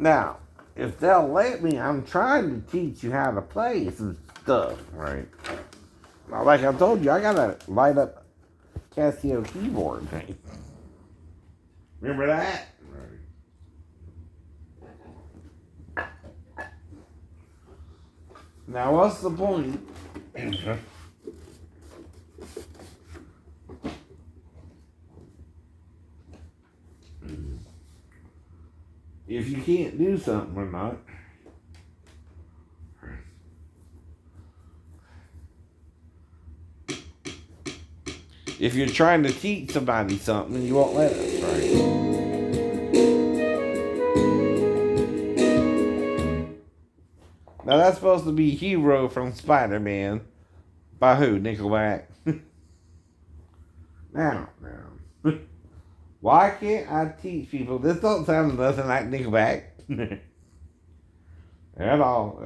Now, if they'll let me, I'm trying to teach you how to play some stuff, right? Now, like I told you, I gotta light up Casio keyboard. Right? Remember that? Right. Now, what's the point? If you can't do something or not. If you're trying to teach somebody something, you won't let us, right? Now that's supposed to be Hero from Spiderman. By who? Nickleback. Now. Why can't I teach people? This don't sound nothing like Nickleback. At all.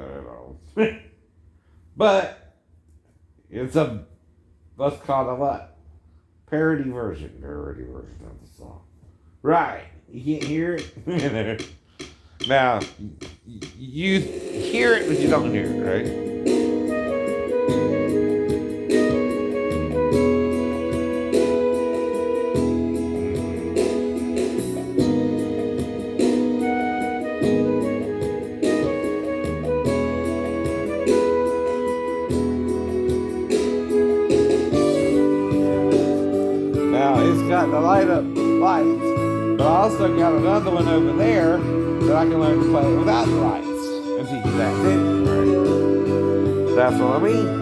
But it's what's called a what? Parody version of the song. Right. You can't hear it? Now, you hear it, but you don't hear it, right? Got the light up lights, but I also got another one over there that I can learn to play without the lights and teach you that too. Right? That's what I mean.